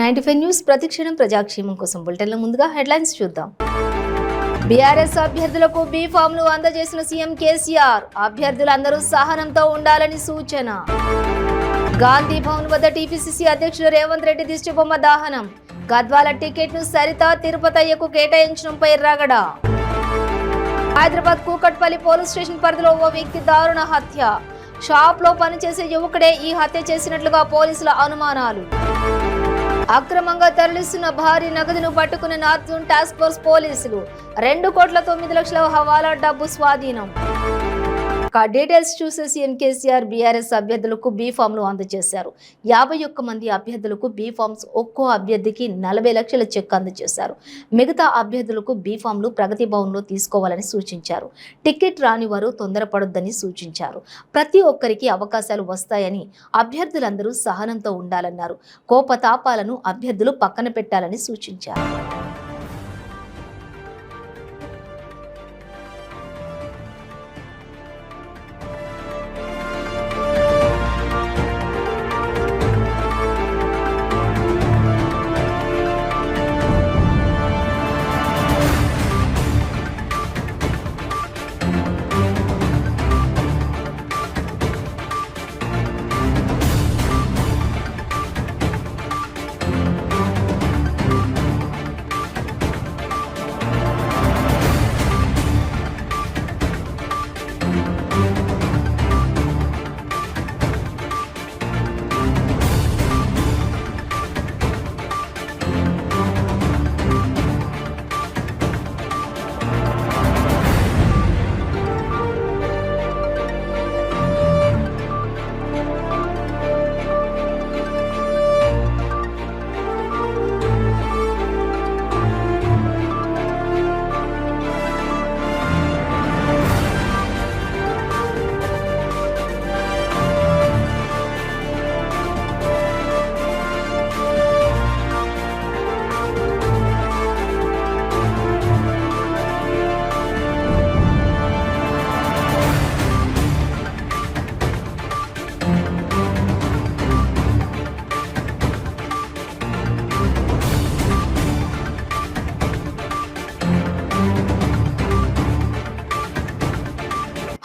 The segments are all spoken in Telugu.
95 న్యూస్ ప్రతిక్షణం ప్రజాక్షేమం కోసం బులెటిన్ల ముందుగా హెడ్లైన్స్ చూద్దాం. బీఆర్ఎస్ అభ్యర్థులకు బీ ఫామ్లు అందజేసిన సీఎం కేసీఆర్. అభ్యర్థులందరూ సహనంతో ఉండాలని సూచన. గాంధీ భవన్ వద్ద టీపీసీసీ అధ్యక్షుడు రేవంత్ రెడ్డి దిష్టిబొమ్మ దహనం. గద్వాల టికెట్ను సరిత తిరుపతయ్యకు కేటాయించడంపై రగడ. హైదరాబాద్ కూకట్పల్లి పోలీస్ స్టేషన్ పరిధిలో ఓ వ్యక్తి దారుణ హత్య. షాప్లో పనిచేసే యువకుడే ఈ హత్య చేసినట్లుగా పోలీసుల అనుమానాలు. అక్రమంగా తరలిస్తున్న భారీ నగదును పట్టుకున్న నార్త్ జోన్ టాస్క్ ఫోర్స్ పోలీసులు. 2,09,00,000 హవాలా డబ్బు స్వాధీనం. డీటెయిల్స్ చూసే సీఎం కేసీఆర్ బీఆర్ఎస్ అభ్యర్థులకు బీ ఫామ్లు అందజేశారు. 51 మంది అభ్యర్థులకు బీ ఫామ్స్, ఒక్కో అభ్యర్థికి 40 లక్షల చెక్ అందజేశారు. మిగతా అభ్యర్థులకు బీ ఫామ్లు ప్రగతి భవన్లో తీసుకోవాలని సూచించారు. టికెట్ రాని వారు తొందరపడొద్దని సూచించారు. ప్రతి ఒక్కరికి అవకాశాలు వస్తాయని, అభ్యర్థులందరూ సహనంతో ఉండాలన్నారు. కోపతాపాలను అభ్యర్థులు పక్కన పెట్టాలని సూచించారు.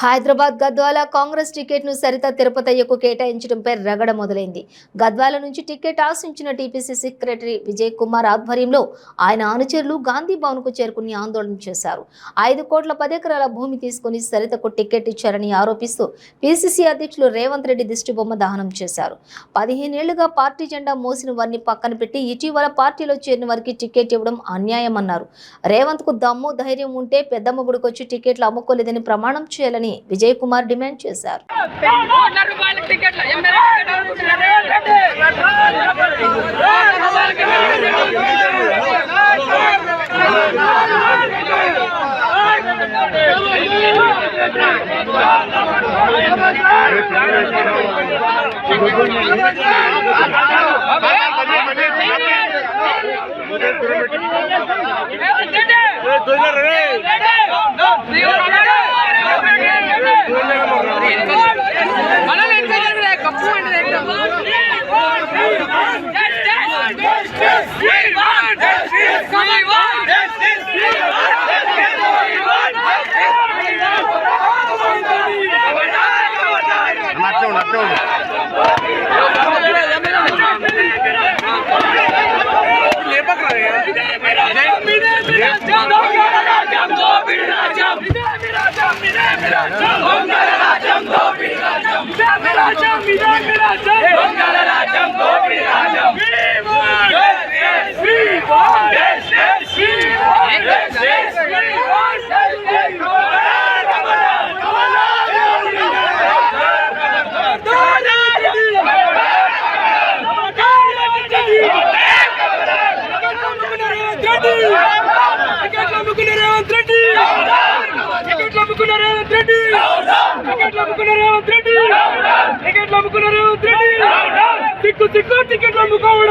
హైదరాబాద్ గద్వాల కాంగ్రెస్ టికెట్ను సరిత తిరుపతయ్యకు కేటాయించడంపై రగడ మొదలైంది. గద్వాల నుంచి టికెట్ ఆశించిన టీపీసీ సెక్రటరీ విజయ్ కుమార్ ఆధ్వర్యంలో ఆయన అనుచరులు గాంధీ భవన్కు చేరుకుని ఆందోళన చేశారు. 5 కోట్ల 10 ఎకరాల భూమి తీసుకుని సరితకు టికెట్ ఇచ్చారని ఆరోపిస్తూ పీసీసీ అధ్యక్షులు రేవంత్ రెడ్డి దిష్టిబొమ్మ దహనం చేశారు. 15 ఏళ్లుగా పార్టీ జెండా మోసిన వారిని పక్కన పెట్టి ఇటీవల పార్టీలో చేరిన వారికి టికెట్ ఇవ్వడం అన్యాయమన్నారు. రేవంత్ కు దమ్ము ధైర్యం ఉంటే పెద్దమ్మ గుడికొచ్చి టికెట్లు అమ్ముకోలేదని ప్రమాణం చేయాలని విజయ్ కుమార్ డిమాండ్ చేశారు.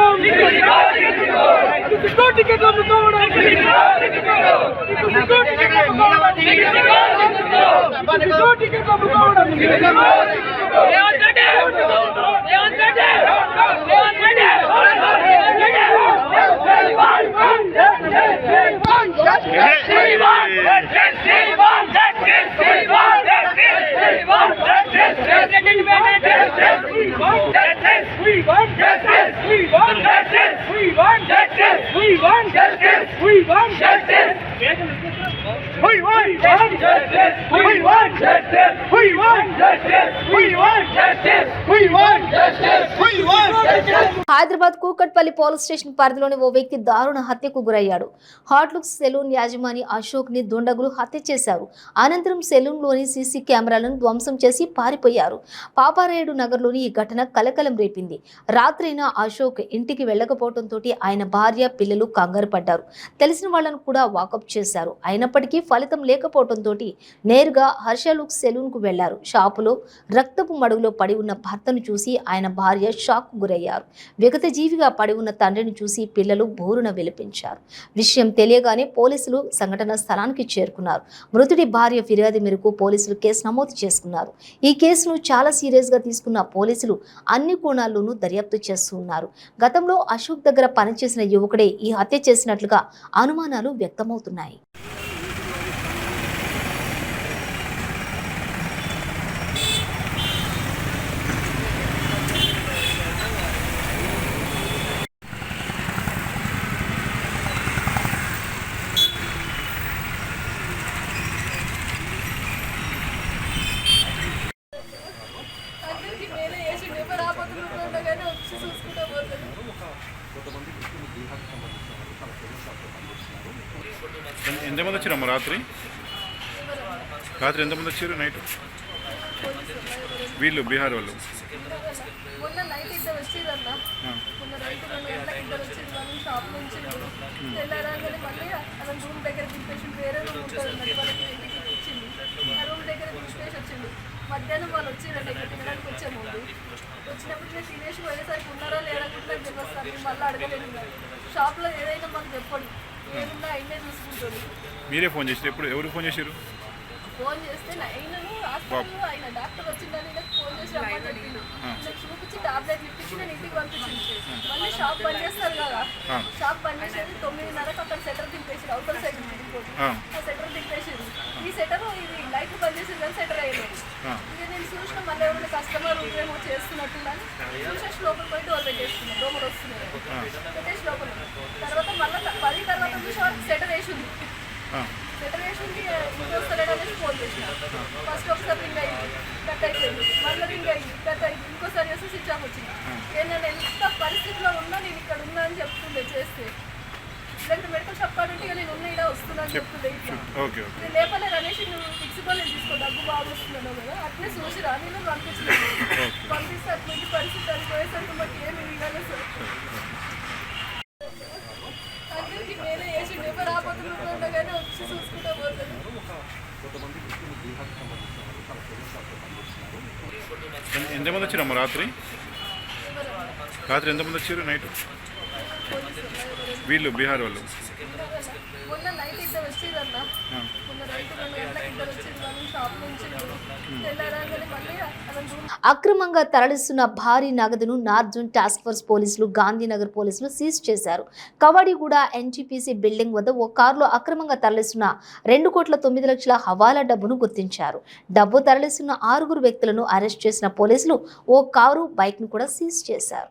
Ticket Hyderabad Kukatpally police station పరిధిలోని ఓ వ్యక్తి దారుణ హత్యకు గురయ్యాడు. హాట్ లుక్స్ సెలూన్ యాజమాని అశోక్ ని దుండగులు హత్య చేశారు. అనంతరం సెలూన్ లోని సీసీ కెమెరాలను ధ్వంసం చేసి పారిపోయారు. పాపారాయుడు నగర్ లోని ఈ ఘటన కలకలం రేపింది. రాత్రైనా అశోక్ ఇంటికి వెళ్లకపోవడంతో ఆయన భార్య పిల్లలు కంగారు పడ్డారు. తెలిసిన వాళ్లను కూడా వాకప్ చేశారు. అయినప్పటికీ ఫలితం లేకపోవడంతో నేరుగా హర్ష లుక్స్ సెలూన్ కు వెళ్లారు. షాపులో రక్తపు మడుగులో పడి ఉన్న భర్తను చూసి ఆయన భార్య షాక్ గురయ్యారు. విగత జీవిగా పడి ఉన్న తండ్రిని చూసి పిల్లలు బోరున విలపించారు. విషయం తెలియగానే పోలీసులు సంఘటన స్థలానికి చేరుకున్నారు. మృతుడి భార్య ఫిర్యాదు మేరకు పోలీసులు కేసు నమోదు చేసుకున్నారు. ఈ కేసును చాలా సీరియస్ గా తీసుకున్న పోలీసులు అన్ని కోణాల్లోనూ దర్యాప్తు చేస్తున్నారు. గతంలో అశోక్ దగ్గర పనిచేసిన యువకుడే ఈ హత్య చేసినట్లుగా అనుమానాలు వ్యక్తమవుతున్నాయి. ఎంతమంది వచ్చారమ్మ రాత్రి ఎంతమంది వచ్చారు? నైట్ వీళ్ళు బీహార్ వాళ్ళు మొన్న నైట్ ఇద్దరు వచ్చిరన్న. మొన్న నైట్ 2 గంటలకు ఇద్దరు వచ్చింది. వాళ్ళు షాప్ నుంచి తెల్లారాగానే మళ్ళీ అలా రూమ్ దగ్గర దింపేసి వేరే రూమ్ ఉంటుంది అన్నట్టు వాళ్ళకి ఇంటికి ఇచ్చింది. ఆ రూమ్ దగ్గర దింపేసి వచ్చింది. మధ్యాహ్నం వాళ్ళు వచ్చిరండి ఇక్కడ తినడానికి వచ్చాము. వచ్చినప్పుడు నేను తినేసి పోయేసరికి ఉన్నారా లేదా కూడా నాకు తెలియదు. మేము మళ్ళీ అడగలేదు. షాప్లో ఏదైనా మాకు చెప్పండి, ఏమున్నా అయినా చూసుకుంటుంది. మీరే ఫోన్ చేసి ఎప్పుడు ఎవరు ఫోన్ చేశారు? ఫోన్ చేస్తే అయినను హాస్పిటల్లో ఆయన డాక్టర్ వచ్చిందని నాకు ఫోన్ చేసి రమ్మని చెప్పిండు. నాకు చూపించి టాబ్లెట్లు ఇప్పించి నేను ఇంటికి పంపించింది. మళ్ళీ షాప్ బంద్ చేస్తారు కదా, షాప్ బంద్ చేసేది 9:30కి అక్కడ సెటర్ దింపేసారు. అవుటర్ సైడ్ ఆ సెటర్ దింపేసారు. ఈ సెటర్ ఇది లైట్లు బంద్ చేసారు కానీ సెటర్ అయ్యలేదు. ఇక నేను చూసిన మళ్ళీ ఎవరైనా కస్టమర్ ఏమో చేస్తున్నట్టుందని చూసేసి లోపల పోయి డోర్ పెట్టేస్తున్నాను. దోమలు వస్తున్నాయి పెట్టేసి లోపల. తర్వాత మళ్ళీ 10 తర్వాత చూసి వాళ్ళకి సెటర్ వేసింది. సెటర్ వేసింది ఇంటి వస్తలేడు అనేసి ఫోన్ చేసిన. ఫస్ట్ ఒకసారి రింగ్ అయింది, కట్ అయిపోయింది. మళ్ళీ రింగ్ అయింది, కట్ అయింది. ఇంకోసారి చేస్తే స్విచ్ ఆఫ్ వచ్చింది. నేను ఎంత పరిస్థితిలో ఉన్నా నేను ఇక్కడ ఉన్నా అని చెప్తుండే చేస్తే. లేకపోతే మెడికల్ షాప్ కాడ ఉంటే నేను ఉన్న ఇలా వస్తున్నా అని చెప్తుండే. ఇట్లా నేను లేపలేదు అనేసి నువ్వు ఫిక్సిబుల్ నేను తీసుకో దగ్గు బాగా వస్తున్నాను కదా అట్లే చూసి రా నేను పంపించలేదు. పంపిస్తే అటువంటి పరిస్థితి అని పోయేసరికి మాకు ఏమి ఇవ్వాలి సార్. అందరికీ నేనే వేసి ఎవరు రాబోతున్నా కానీ వచ్చి చూసుకుంటా పోతాను. ఎంతమంది వచ్చారమ్మ రాత్రి ఎంతమంది వచ్చారు? నైట్ వీళ్ళు బీహార్ వాళ్ళు మొన్న నైట్ ఇద్దరు వచ్చిరన్న. మొన్న నైట్ 2 గంటలకు ఇద్దరు వచ్చింది. వాళ్ళు షాప్ నుంచి తెల్లారాగానే మళ్ళీ అలా అక్రమంగా తరలిస్తున్న భారీ నగదును నార్త్ జోన్ టాస్క్ ఫోర్స్ పోలీసులు గాంధీనగర్ పోలీసులు సీజ్ చేశారు. కవాడిగూడ ఎన్టీపీసీ బిల్డింగ్ వద్ద ఓ కారులో అక్రమంగా తరలిస్తున్న 2,09,00,000 హవాలా డబ్బును గుర్తించారు. డబ్బు తరలిస్తున్న 6 వ్యక్తులను అరెస్ట్ చేసిన పోలీసులు ఓ కారు, బైక్ ను కూడా సీజ్ చేశారు.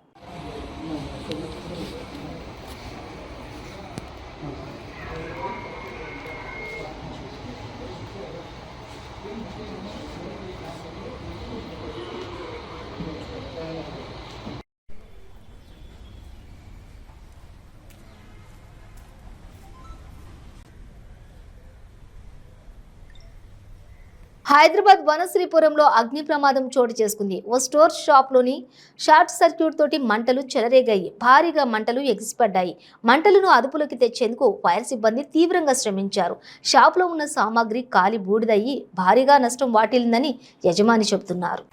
హైదరాబాద్ వనశ్రీపురంలో అగ్ని ప్రమాదం చోటు చేసుకుంది. ఓ స్టోర్ షాప్లోని షార్ట్ సర్క్యూట్ తోటి మంటలు చెలరేగాయి. భారీగా మంటలు ఎగిసిపడ్డాయి. మంటలను అదుపులోకి తెచ్చేందుకు ఫైర్ సిబ్బంది తీవ్రంగా శ్రమించారు. షాప్లో ఉన్న సామాగ్రి కాలి బూడిదయ్యి భారీగా నష్టం వాటిల్లిందని యజమాని చెబుతున్నారు.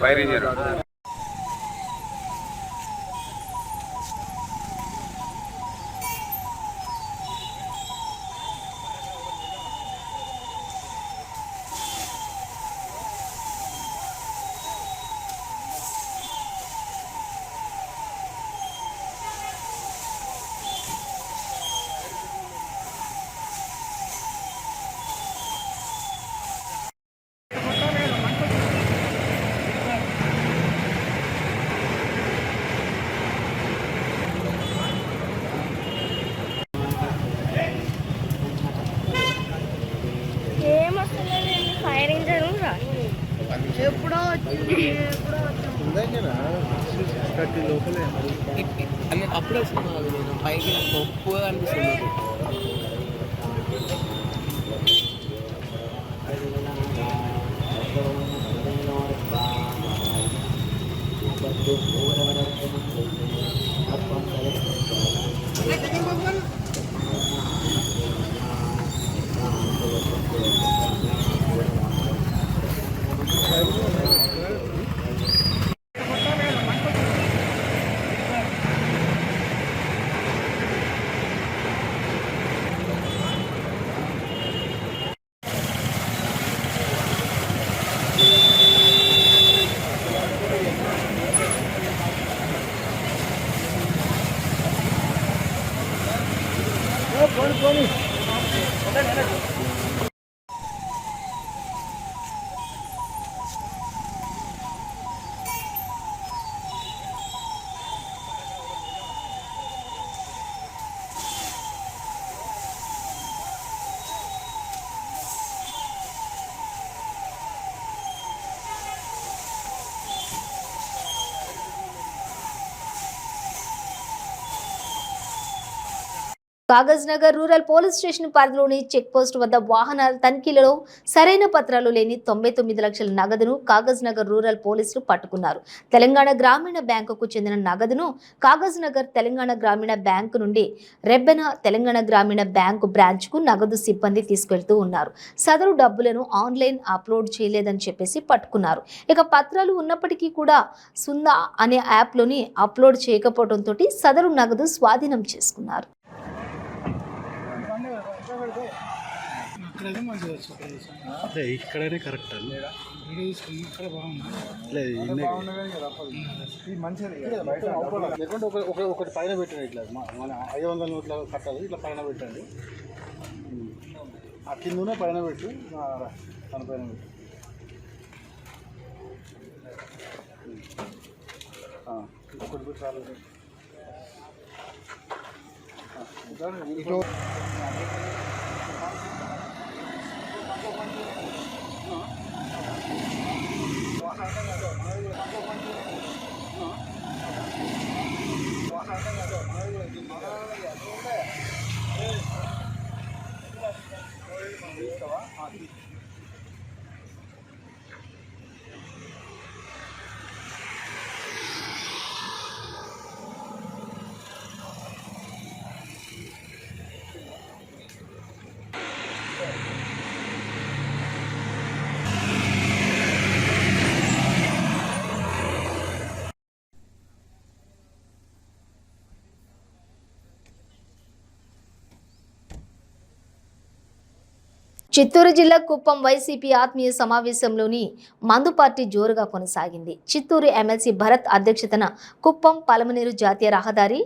ఫైర్ ఇంజన్ ఫైర్ ఇంజన్ ఎప్పుడో వచ్చింది అప్పుడే వస్తున్నాను పైకి నాకు ఒప్పుగా అనిపిస్తుంది. Kagaz Nagar rural police station పరిధిలోని చెక్ పోస్ట్ వద్ద వాహనాల తనిఖీలలో సరైన పత్రాలు లేని 99 లక్షల నగదును కాగజ్ నగర్ రూరల్ పోలీసులు పట్టుకున్నారు. తెలంగాణ గ్రామీణ బ్యాంకుకు చెందిన నగదును కాగజ్ నగర్ తెలంగాణ గ్రామీణ బ్యాంకు నుండి రెబ్బెన తెలంగాణ గ్రామీణ బ్యాంకు బ్రాంచ్ కు నగదు సిబ్బంది తీసుకెళ్తూ ఉన్నారు. సదరు డబ్బులను ఆన్లైన్ అప్లోడ్ చేయలేదని చెప్పేసి పట్టుకున్నారు. ఇక పత్రాలు ఉన్నప్పటికీ కూడా సుందా అనే యాప్ లోని అప్లోడ్ చేయకపోవడంతో సదరు నగదు స్వాధీనం చేసుకున్నారు. ఇక్కడనే కరెక్ట్ ఇక్కడ బాగుంది. ఒకటి పైన పెట్టండి, ఇట్లా మన 500 నోట్ల కట్టాలి, ఇట్లా పైన పెట్టండి. ఆ కిందనే పైన పెట్టు, తన పైన పెట్టు. ఒకటి పెట్టి రాలేదు. చిత్తూరు జిల్లా కుప్పం వైసీపీ ఆత్మీయ సమావేశంలోని మందు పార్టీ జోరుగా కొనసాగింది. చిత్తూరు ఎమ్మెల్సీ భరత్ అధ్యక్షతన కుప్పం పలమనేరు జాతీయ రహదారి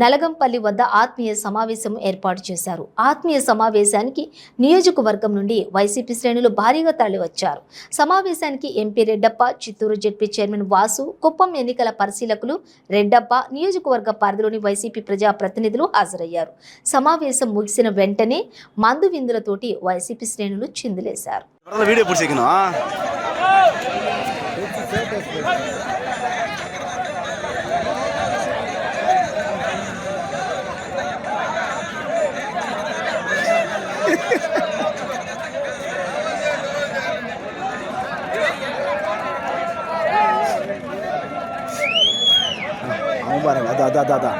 నలగంపల్లి వద్ద ఆత్మీయ సమావేశం ఏర్పాటు చేశారు. ఆత్మీయ సమావేశానికి నియోజకవర్గం నుండి వైసీపీ శ్రేణులు భారీగా తరలివచ్చారు. సమావేశానికి MP Reddappa, Chittoor ZP chairman Vasu, Kuppam ఎన్నికల పరిశీలకులు రెడ్డప్ప, నియోజకవర్గ పరిధిలోని వైసీపీ ప్రజాప్రతినిధులు హాజరయ్యారు. సమావేశం ముగిసిన వెంటనే మందు విందులతోటి వైసీపీ శ్రేణులు చిందులేశారు. Ada.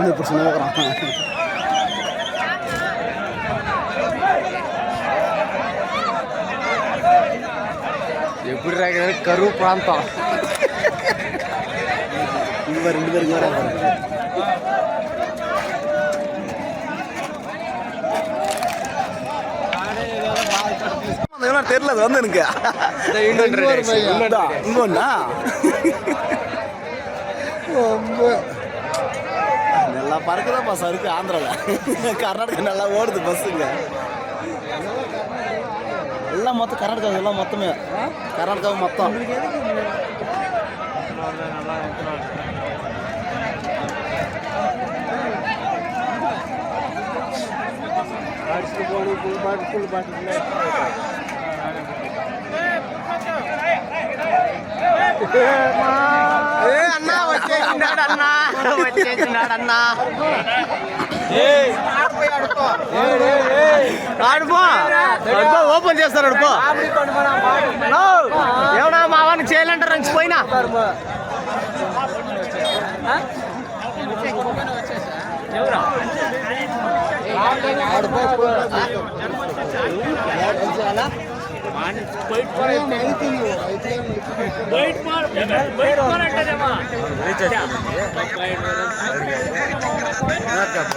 ఉంది ఇప్పుడు సింహపురం. ఎప్పుడు రాగానే కరువు ప్రాంతం రెండు పేరు தெரியல வந்து எனக்கு இன்னொன்னா நல்லா பறக்குதாப்பா சருக்கு ஆந்திராவில். கர்நாடகா நல்லா ஓடுது பஸ்ஸுங்க எல்லாம் மொத்தம். கர்நாடகா எல்லாம் மொத்தமே கர்நாடகா மொத்தம். అన్నా వచ్చేసినాడు అన్నా ఆడుపో ఓపెన్ చేస్తారు అడుపో ఏమన్నా మా వాడిని చేయాలంటారు రంచిపోయినా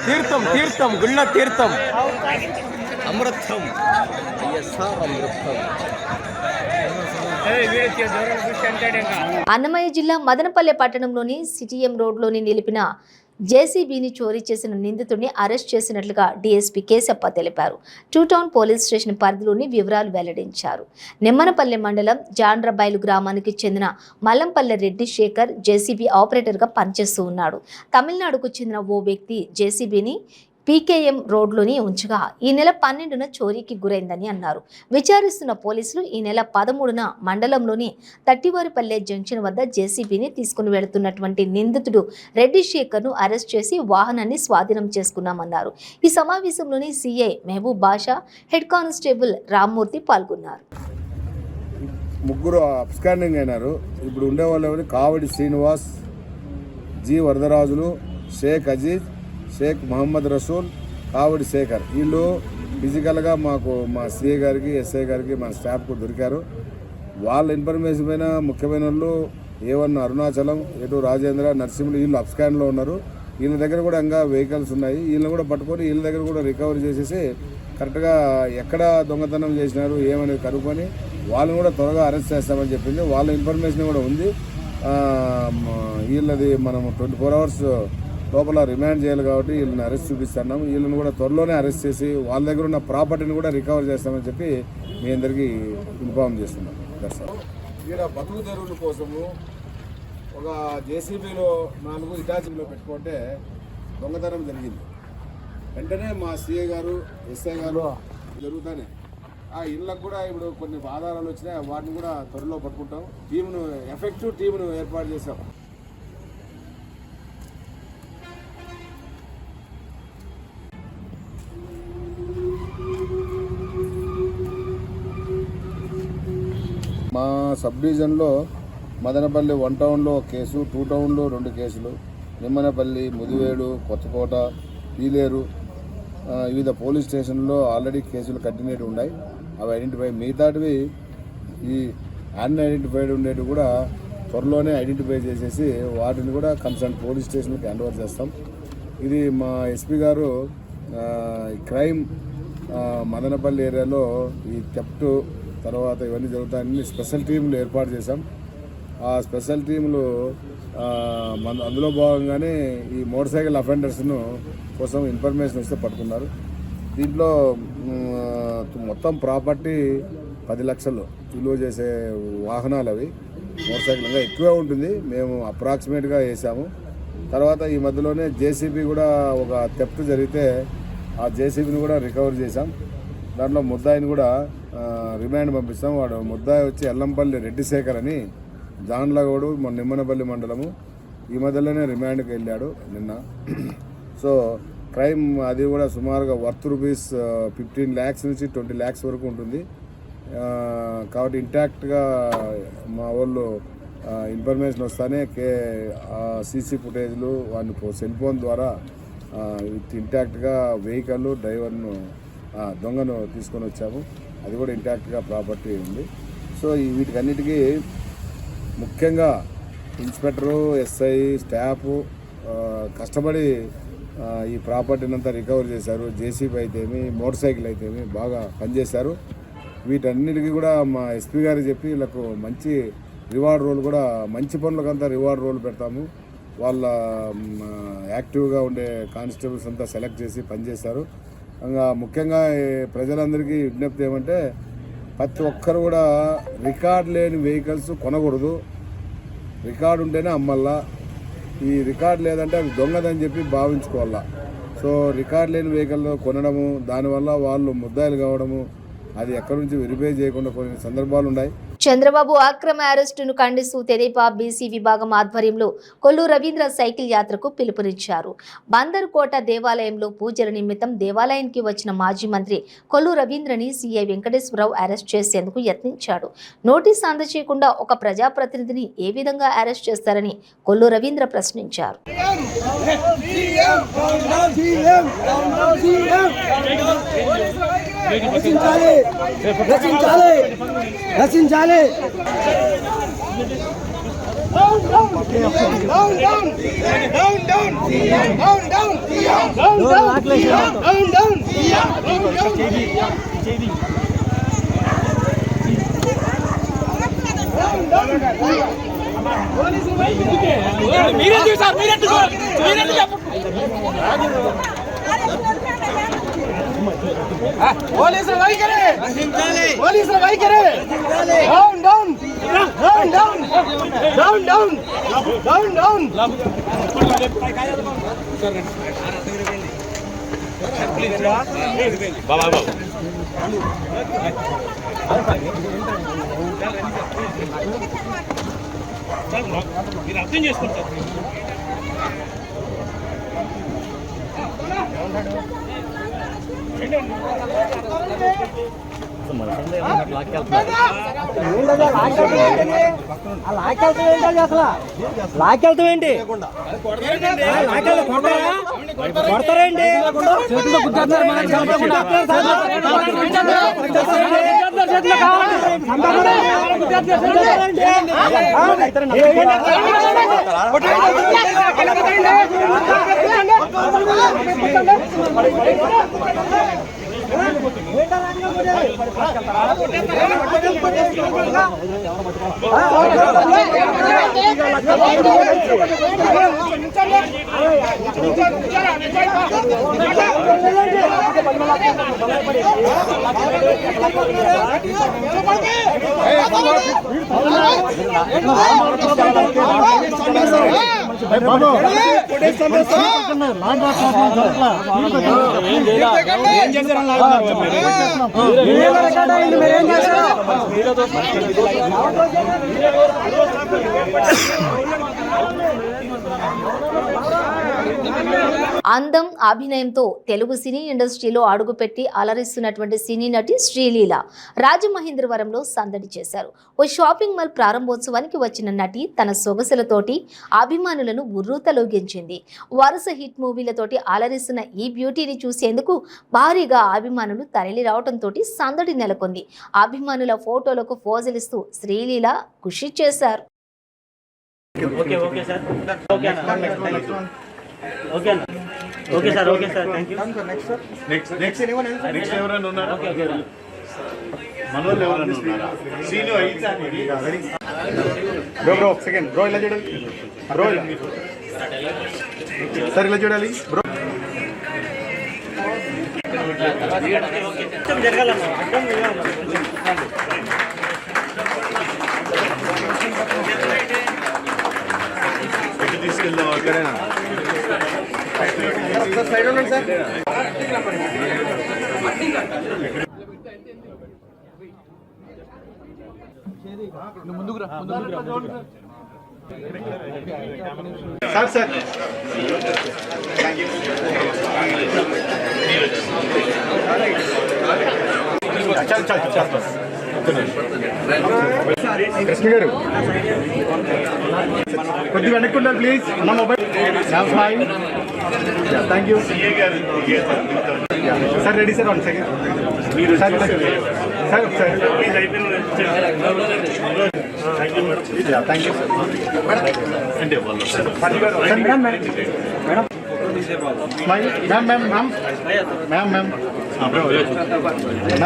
తీర్థం తీర్థం గుళ్ళ తీర్థం అమృతం అమృతం. అన్నమయ్య జిల్లా మదనపల్లె పట్టణంలోని సిటిఎం రోడ్లోని నిలిపిన జేసీబీని చోరీ చేసిన నిందితుడిని అరెస్ట్ చేసినట్లుగా డీఎస్పీ కేశప్ప తెలిపారు. టూ టౌన్ పోలీస్ స్టేషన్ పరిధిలోని వివరాలు వెల్లడించారు. నిమ్మనపల్లె మండలం జాండ్రబైలు గ్రామానికి చెందిన మల్లంపల్లె రెడ్డి శేఖర్ జేసీబీ ఆపరేటర్గా పనిచేస్తూ ఉన్నాడు. తమిళనాడుకు చెందిన ఓ వ్యక్తి జేసీబీని పీకేఎం రోడ్లోని ఉంచగా ఈ నెల 12న చోరీకి గురైందని అన్నారు. విచారిస్తున్న పోలీసులు ఈ నెల 13న మండలంలోని తట్టివారిపల్లె జంక్షన్ వద్ద జేసీబీని తీసుకుని వెళుతున్నటువంటి నిందితుడు రెడ్డి శేఖర్ను అరెస్ట్ చేసి వాహనాన్ని స్వాధీనం చేసుకున్నామన్నారు. ఈ సమావేశంలోని సీఐ మహబూబ్ బాషా, హెడ్ కానిస్టేబుల్ రామ్మూర్తి పాల్గొన్నారు. ముగ్గురు అబ్స్కాండింగ్ అయినారు. ఇప్పుడు ఉండేవాళ్ళు కావడి శ్రీనివాస్, జి వరదరాజులు, షేక్ అజీజ్, షేక్ మహమ్మద్ రసూల్, కావడి శేఖర్. వీళ్ళు ఫిజికల్గా మాకు మా సిఐ గారికి, ఎస్ఐ గారికి, మా స్టాఫ్కు దొరికారు. వాళ్ళ ఇన్ఫర్మేషన్ పైన ముఖ్యమైన వాళ్ళు A1 అరుణాచలం, ఎటు రాజేంద్ర, నర్సింహులు వీళ్ళు అబ్స్కాండ్లో ఉన్నారు. వీళ్ళ దగ్గర కూడా ఇంకా వెహికల్స్ ఉన్నాయి. వీళ్ళని కూడా పట్టుకొని వీళ్ళ దగ్గర కూడా రికవరీ చేసేసి కరెక్ట్గా ఎక్కడ దొంగతనం చేసినారు ఏమనేది కనుక్కొని వాళ్ళని కూడా త్వరగా అరెస్ట్ చేస్తామని చెప్పింది. వాళ్ళ ఇన్ఫర్మేషన్ కూడా ఉంది. వీళ్ళది మనం 24 hours లోపల రిమాండ్ చేయాలి కాబట్టి వీళ్ళని అరెస్ట్ చూపిస్తున్నాం. వీళ్ళని కూడా త్వరలోనే అరెస్ట్ చేసి వాళ్ళ దగ్గర ఉన్న ప్రాపర్టీని కూడా రికవర్ చేస్తామని చెప్పి మీ అందరికీ ఇన్ఫార్మ్ చేస్తున్నాం. ఇక్కడ బతుకు తెరువుల కోసము ఒక జేసీబీలో 4 ఇటాచీలో పెట్టుకుంటే దొంగతనం జరిగింది. వెంటనే మా సిఐ గారు, ఎస్ఐ గారు జరుగుతానే ఆ ఇళ్ళకు కూడా ఇప్పుడు కొన్ని ఆధారాలు వచ్చినాయి. వాటిని కూడా త్వరలో పట్టుకుంటాం. ఎఫెక్టివ్ టీమును ఏర్పాటు చేశాం. మా సబ్ డివిజన్లో మదనపల్లి 1 టౌన్లో 1 కేసు, 2 టౌన్లో 2 కేసులు, నిమ్మనపల్లి, ముదివేడు, కొత్తకోట, పీలేరు వివిధ పోలీస్ స్టేషన్లో ఆల్రెడీ కేసులు కంటిన్యూడ్ ఉన్నాయి. అవి ఐడెంటిఫై మిగతాటివి ఈ అన్ఐడెంటిఫైడ్ ఉండేవి కూడా త్వరలోనే ఐడెంటిఫై చేసేసి వాటిని కూడా కన్సర్న్ పోలీస్ స్టేషన్కి హ్యాండ్ ఓవర్ చేస్తాం. ఇది మా ఎస్పీ గారు క్రైమ్ మదనపల్లి ఏరియాలో ఈ థెఫ్ట్ తర్వాత ఇవన్నీ జరుగుతాయని స్పెషల్ టీంలు ఏర్పాటు చేశాం. ఆ స్పెషల్ టీంలు అందులో భాగంగానే ఈ మోటార్ సైకిల్ అఫెండర్స్ను కోసం ఇన్ఫర్మేషన్ వస్తే పట్టుకున్నారు. దీంట్లో మొత్తం ప్రాపర్టీ 10 లక్షలు విలువ చేసే వాహనాలు అవి. మోటార్ సైకిల్ ఇంకా ఎక్కువే ఉంటుంది. మేము అప్రాక్సిమేట్గా వేసాము. తర్వాత ఈ మధ్యలోనే జేసీబీ కూడా ఒక థెఫ్ట్ జరిగితే ఆ జేసీబీని కూడా రికవర్ చేశాం. దాంట్లో ముద్దాయిని కూడా రిమాండ్ పంపిస్తాం. వాడు ముద్దాయి వచ్చి ఎల్లంపల్లి రెడ్డి శేఖర్ అని జాన్లగౌడు నిమ్మనపల్లి మండలము. ఈ మధ్యలోనే రిమాండ్కి వెళ్ళాడు నిన్న. సో క్రైమ్ అది కూడా సుమారుగా వర్త్ రూపీస్ 15 lakhs నుంచి 20 lakhs వరకు ఉంటుంది. కాబట్టి ఇంటాక్ట్గా మా వాళ్ళు ఇన్ఫర్మేషన్ వస్తానే సీసీ ఫుటేజ్లు వాడిని సెల్ ఫోన్ ద్వారా విత్ ఇంటాక్ట్గా వెహికల్ డ్రైవర్ను దొంగను తీసుకొని వచ్చాము. అది కూడా ఇంటాక్ట్గా ప్రాపర్టీ ఉంది. సో వీటికన్నిటికీ ముఖ్యంగా ఇన్స్పెక్టరు, ఎస్ఐ, స్టాఫ్ కష్టపడి ఈ ప్రాపర్టీని అంతా రికవర్ చేశారు. జేసీబీ అయితేమి, మోటార్ సైకిల్ అయితేమి బాగా పనిచేశారు. వీటన్నిటికీ కూడా మా ఎస్పీ గారికి చెప్పి వీళ్ళకు మంచి రివార్డ్ రోల్ కూడా, మంచి పనులకంతా రివార్డ్ రోల్ పెడతాము. వాళ్ళ యాక్టివ్గా ఉండే కానిస్టేబుల్స్ అంతా సెలెక్ట్ చేసి పనిచేశారు. ఇంకా ముఖ్యంగా ప్రజలందరికీ విజ్ఞప్తి ఏమంటే ప్రతి ఒక్కరు కూడా రికార్డ్ లేని వెహికల్స్ కొనకూడదు. రికార్డు ఉంటేనే అమ్మల్లా. ఈ రికార్డు లేదంటే అది దొంగదని చెప్పి భావించుకోవాలా. సో రికార్డు లేని వెహికల్ కొనడము, దానివల్ల వాళ్ళు ముద్దాయిలు కావడము, అది ఎక్కడి నుంచి వెరిఫై చేయకుండా కొన్ని సందర్భాలు ఉన్నాయి. చంద్రబాబు అక్రమ అరెస్టును ఖండిస్తూ తెదేపా బీసీ విభాగం ఆధ్వర్యంలో కొల్లు రవీంద్ర సైకిల్ యాత్రకు పిలుపునిచ్చారు. బందర్కోట దేవాలయంలో పూజల నిమిత్తం దేవాలయానికి వచ్చిన మాజీ మంత్రి కొల్లు రవీంద్రని సీఐ వెంకటేశ్వరరావు అరెస్ట్ చేసేందుకు యత్నించాడు. నోటీస్ అందజేయకుండా ఒక ప్రజాప్రతినిధిని ఏ విధంగా అరెస్ట్ చేస్తారని కొల్లు రవీంద్ర ప్రశ్నించారు. పోలీసులు వైఖరి, పోలీసులు వైఖరి, down down down down down down down down. మీరు అర్థం చేసుకుంటారు. లాకెళ్తామేంటి? కొడతారేంటి? అందం, అభినయంతో తెలుగు సినీ ఇండస్ట్రీలో అడుగుపెట్టి అలరిస్తున్నటువంటి సినీ నటి శ్రీలీల రాజమహేంద్రవరంలో సందడి చేశారు. ఓ షాపింగ్ మాల్ ప్రారంభోత్సవానికి వచ్చిన నటి తన సొగసులతోటి అభిమానులను ఉర్రూతలూగించింది. వరుస హిట్ మూవీలతోటి అలరిస్తున్న ఈ బ్యూటీని చూసేందుకు భారీగా అభిమానులు తరలి రావడంతో సందడి నెలకొంది. అభిమానుల ఫోటోలకు పోజులిస్తూ శ్రీలీల ఖుషి చేశారు. Okay sir, okay sir, thank you. Next ఎవరైనా ఉన్నారా? మనోళ్ళు ఎవరైనా ఉన్నారా? సీను అయితే బ్రో సెకండ్ బ్రో ఇలా చూడాలి, బ్రో సార్ ఇలా చూడాలి బ్రో. తీసుకెళ్దాం అక్కడేనా? సైడ్ ఉండండి సార్. సార్ సార్ కృష్ణ గారు కొద్దిగా వెనక్కి ఉండాలి ప్లీజ్. నా mobile thank you sir ready sir 1 second sir sir sir thank you sir madam ma'am ma'am ma'am ma'am ma'am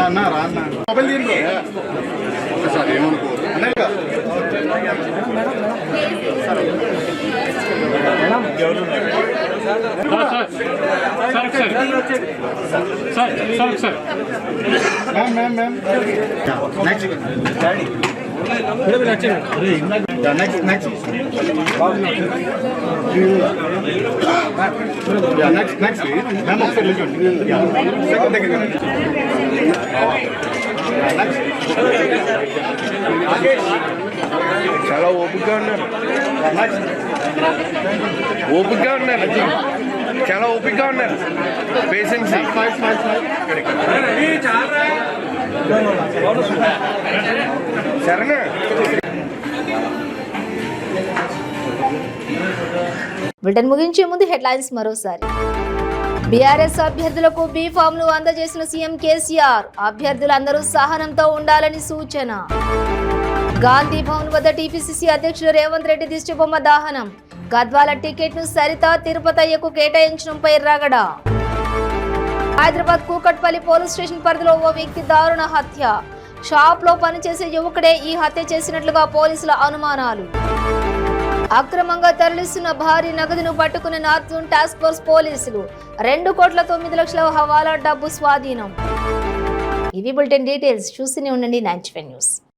అన్న రా అన్న మొబైల్ తీయండి సార్ ఏమనుకో ma'am ma'am ma'am next next next next next ma'am ఒకసారి వెళ్ళండి సెకండ్ దగ్గర చాలా ఓపికగా ఉన్నారు చాలా ఓపికగా ఉన్నారు పేషెన్స్ సరేనా బ్రిటన్ ముగించే ముందు హెడ్లైన్స్ మరోసారి. బీఆర్ఎస్ అభ్యర్థులకు బీ ఫామ్లు అందజేసిన సీఎం కేసీఆర్, అభ్యర్థులందరూ సహనంతో ఉండాలని సూచన. గాంధీ భవన్ వద్ద టీపీసీసీ అధ్యక్షుడు రేవంత్ రెడ్డి దిష్టిబొమ్మ దహనం, గద్వాల టికెట్ ను సరిత తిరుపతయ్యకు కేటాయించడంపై రగడ. హైదరాబాద్ కూకట్పల్లి పోలీస్ స్టేషన్ పరిధిలో ఓ వ్యక్తి దారుణ హత్య, షాప్ లో పనిచేసే యువకుడే ఈ హత్య చేసినట్లుగా పోలీసుల అనుమానాలు. అక్రమంగా తరలిస్తున్న భారీ నగదును పట్టుకున్న నార్త్ జోన్ టాస్క్ ఫోర్స్ పోలీసులు, 2,09,00,000 హవాలా డబ్బు స్వాధీనం. ఇవి బులెటిన్ డీటెయిల్స్. చూస్తూనే ఉండండి 95 న్యూస్.